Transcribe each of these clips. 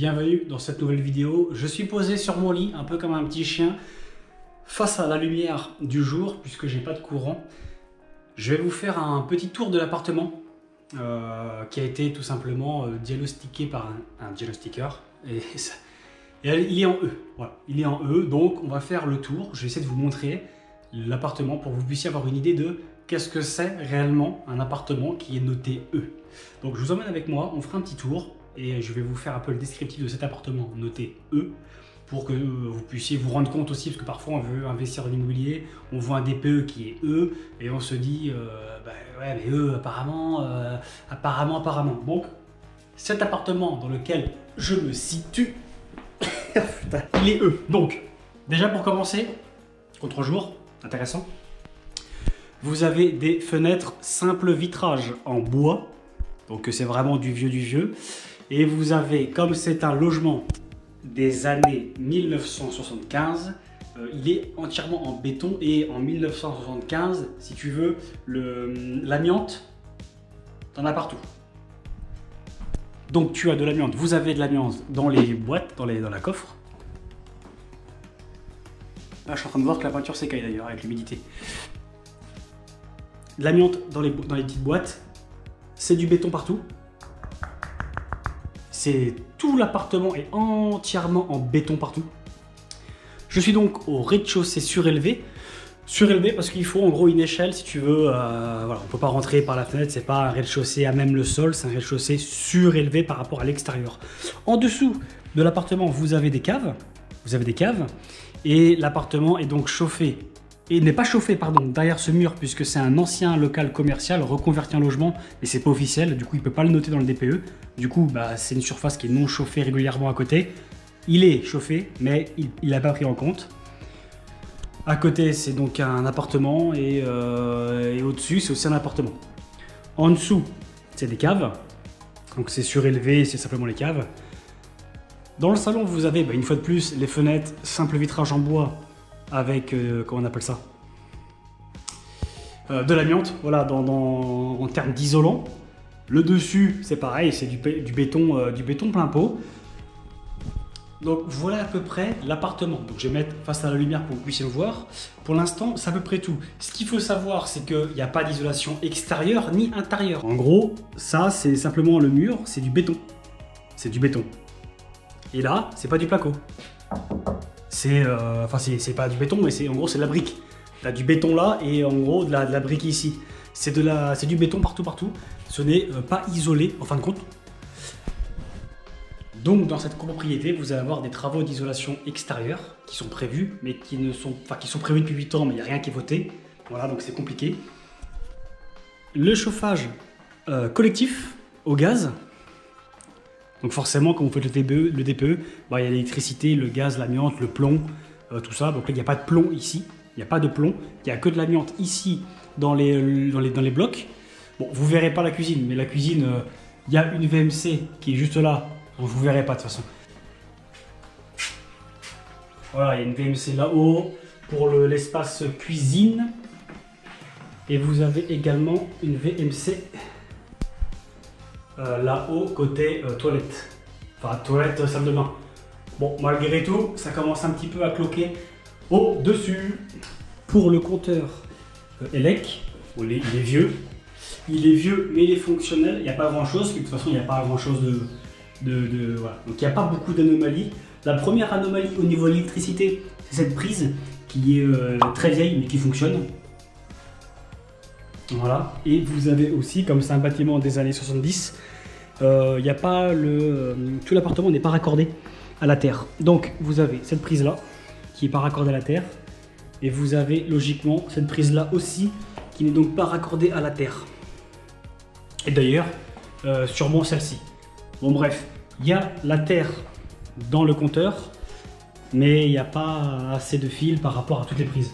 Bienvenue dans cette nouvelle vidéo. Je suis posé sur mon lit, un peu comme un petit chien, face à la lumière du jour, puisque j'ai pas de courant. Je vais vous faire un petit tour de l'appartement qui a été tout simplement diagnostiqué par un diagnostiqueur. Et il est en E. Voilà, il est en E, donc on va faire le tour. Je vais essayer de vous montrer l'appartement pour que vous puissiez avoir une idée de qu'est-ce que c'est réellement un appartement qui est noté E. Donc je vous emmène avec moi, on fera un petit tour et je vais vous faire un peu le descriptif de cet appartement noté E pour que vous puissiez vous rendre compte aussi, parce que parfois on veut investir dans l'immobilier, on voit un DPE qui est E et on se dit ouais mais E apparemment. Donc cet appartement dans lequel je me situe, il est E. Donc déjà pour commencer, contre-jour, intéressant. Vous avez des fenêtres simple vitrage en bois, donc c'est vraiment du vieux. Et vous avez, comme c'est un logement des années 1975, il est entièrement en béton. Et en 1975, si tu veux, l'amiante, t'en as partout. Donc tu as de l'amiante, vous avez de l'amiante dans les boîtes, dans la coffre. Là, je suis en train de voir que la peinture s'écaille d'ailleurs avec l'humidité. L'amiante dans les petites boîtes, c'est du béton partout. Tout l'appartement est entièrement en béton partout. Je suis donc au rez-de-chaussée surélevé. Surélevé parce qu'il faut en gros une échelle si tu veux. Voilà, on ne peut pas rentrer par la fenêtre, c'est pas un rez-de-chaussée à même le sol, c'est un rez-de-chaussée surélevé par rapport à l'extérieur. En dessous de l'appartement, vous avez des caves. Et l'appartement est donc chauffé. Et n'est pas chauffé, pardon, derrière ce mur, puisque c'est un ancien local commercial reconverti en logement, mais c'est pas officiel, du coup il ne peut pas le noter dans le DPE. Du coup, c'est une surface qui est non chauffée régulièrement à côté. Il est chauffé, mais il n'a pas pris en compte. À côté, c'est donc un appartement, et au-dessus, c'est aussi un appartement. En dessous, c'est des caves, donc c'est surélevé, c'est simplement les caves. Dans le salon, vous avez, une fois de plus, les fenêtres, simple vitrage en bois, avec, comment on appelle ça, de l'amiante, voilà, en termes d'isolant. Le dessus, c'est pareil, c'est du béton plein pot. Donc voilà à peu près l'appartement. Donc je vais mettre face à la lumière pour que vous puissiez le voir. Pour l'instant, c'est à peu près tout. Ce qu'il faut savoir, c'est qu'il n'y a pas d'isolation extérieure ni intérieure. En gros, ça, c'est simplement le mur, c'est du béton. C'est du béton. Et là, c'est pas du placo. C'est pas du béton, mais en gros c'est de la brique. T'as du béton là et en gros de la brique ici. C'est du béton partout. Ce n'est pas isolé en fin de compte. Donc dans cette copropriété, vous allez avoir des travaux d'isolation extérieure qui sont prévus, mais qui sont prévus depuis 8 ans, mais il n'y a rien qui est voté. Voilà, donc c'est compliqué. Le chauffage collectif au gaz. Donc forcément, quand vous faites le DPE, il y a l'électricité, le gaz, l'amiante, le plomb, tout ça. Donc là, il n'y a pas de plomb ici. Il n'y a pas de plomb. Il n'y a que de l'amiante ici dans les blocs. Bon, vous ne verrez pas la cuisine, mais la cuisine, il y a une VMC qui est juste là. Donc vous ne verrez pas de toute façon. Voilà, il y a une VMC là-haut pour l'espace cuisine. Et vous avez également une VMC là-haut côté toilette, enfin toilette salle de bain. Bon, malgré tout, ça commence un petit peu à cloquer au-dessus. Pour le compteur ELEC, il est vieux, mais il est fonctionnel. Il n'y a pas grand-chose, de toute façon, il n'y a pas grand-chose voilà. Donc il n'y a pas beaucoup d'anomalies. La première anomalie au niveau de l'électricité, c'est cette prise qui est très vieille, mais qui fonctionne. Voilà, et vous avez aussi, comme c'est un bâtiment des années 70, tout l'appartement n'est pas raccordé à la terre. Donc vous avez cette prise là qui n'est pas raccordée à la terre, et vous avez logiquement cette prise là aussi qui n'est donc pas raccordée à la terre. Et d'ailleurs, sûrement celle-ci. Bon bref, il y a la terre dans le compteur, mais il n'y a pas assez de fils par rapport à toutes les prises.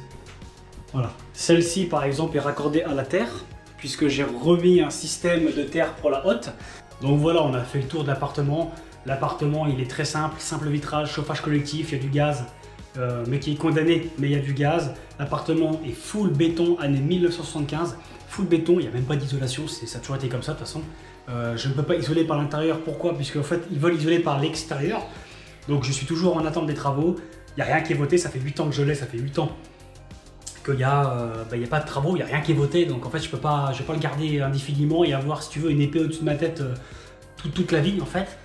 Voilà. Celle-ci par exemple est raccordée à la terre, puisque j'ai remis un système de terre pour la haute. Donc voilà, on a fait le tour de l'appartement. L'appartement il est très simple vitrage, chauffage collectif, il y a du gaz, mais qui est condamné, mais il y a du gaz. L'appartement est full béton, année 1975, full béton, il n'y a même pas d'isolation, ça a toujours été comme ça de toute façon. Je ne peux pas isoler par l'intérieur. Pourquoi? Puisque en fait, ils veulent isoler par l'extérieur. Donc je suis toujours en attente des travaux. Il n'y a rien qui est voté. Ça fait 8 ans que je l'ai. Ça fait 8 ans qu'il n'y a, y a pas de travaux. Il n'y a rien qui est voté. Donc en fait, je ne vais pas le garder indéfiniment et avoir, si tu veux, une épée au-dessus de ma tête toute la vie, en fait.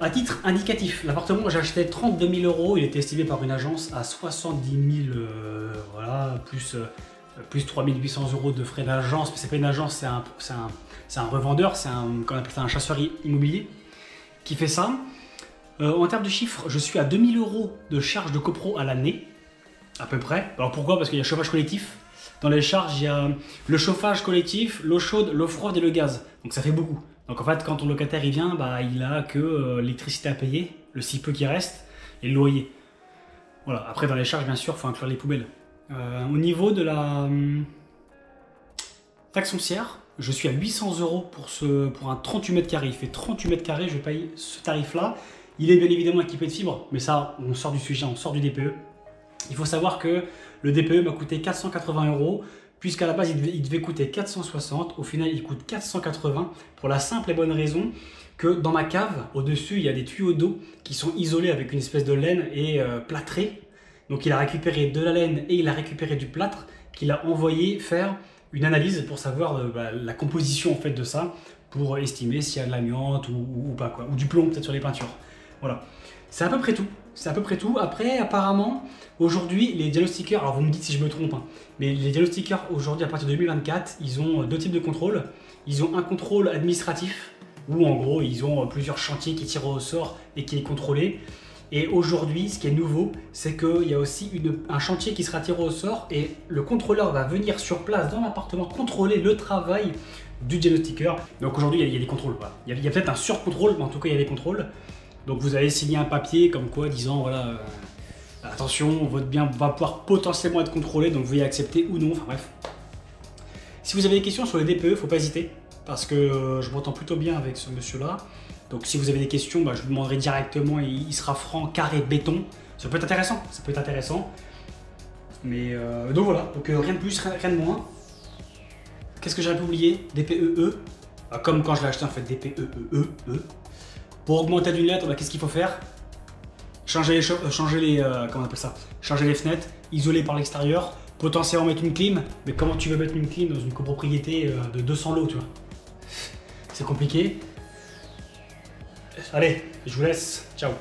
À titre indicatif, l'appartement, j'ai acheté 32 000 €. Il était estimé par une agence à 70 000, voilà, plus 3 800 € de frais d'agence. Mais c'est pas une agence, c'est un revendeur, qu'on appelle ça un chasseur immobilier qui fait ça. En termes de chiffres, je suis à 2 000 € de charges de copro à l'année, à peu près. Alors pourquoi? Parce qu'il y a chauffage collectif. Dans les charges, il y a le chauffage collectif, l'eau chaude, l'eau froide et le gaz. Donc ça fait beaucoup. Donc en fait, quand ton locataire il vient, bah, il a que l'électricité à payer, le si peu qui reste, et le loyer. Voilà. Après, dans les charges, bien sûr, il faut inclure les poubelles. Au niveau de la taxe foncière, je suis à 800 € pour un 38 mètres carrés. Il fait 38 mètres carrés, je paye ce tarif-là. Il est bien évidemment équipé de fibres, mais ça, on sort du sujet, on sort du DPE. Il faut savoir que le DPE m'a coûté 480 €, puisqu'à la base, il devait coûter 460. Au final, il coûte 480 pour la simple et bonne raison que dans ma cave, au-dessus, il y a des tuyaux d'eau qui sont isolés avec une espèce de laine et plâtrés. Donc il a récupéré de la laine et il a récupéré du plâtre qu'il a envoyé faire une analyse pour savoir la composition en fait de ça, pour estimer s'il y a de l'amiante ou pas, quoi, ou du plomb peut-être sur les peintures. Voilà, c'est à peu près tout. C'est à peu près tout. Après, apparemment, aujourd'hui, les diagnostiqueurs, alors vous me dites si je me trompe, hein, mais les diagnostiqueurs aujourd'hui, à partir de 2024, ils ont deux types de contrôles. Ils ont un contrôle administratif, où en gros, ils ont plusieurs chantiers qui tirent au sort et qui est contrôlé. Et aujourd'hui, ce qui est nouveau, c'est qu'il y a aussi un chantier qui sera tiré au sort et le contrôleur va venir sur place dans l'appartement contrôler le travail du diagnostiqueur. Donc aujourd'hui, il y a des contrôles. Voilà. Il y a peut-être un surcontrôle, mais en tout cas, il y a des contrôles. Donc vous allez signer un papier comme quoi disant voilà, attention, votre bien va pouvoir potentiellement être contrôlé, donc veuillez accepter ou non, enfin bref. Si vous avez des questions sur les DPE, il ne faut pas hésiter, parce que je m'entends plutôt bien avec ce monsieur-là. Donc si vous avez des questions, je vous demanderai directement et il sera franc, carré, béton. Ça peut être intéressant, ça peut être intéressant. Mais donc voilà, donc rien de plus, rien de moins. Qu'est-ce que j'aurais pu oublier? DPEE, comme quand je l'ai acheté en fait, DPEE. Pour augmenter d'une lettre, qu'est-ce qu'il faut faire? Changer les comment on appelle ça? Changer les fenêtres, isoler par l'extérieur, potentiellement mettre une clim. Mais comment tu veux mettre une clim dans une copropriété de 200 lots, tu vois? C'est compliqué. Allez, je vous laisse. Ciao.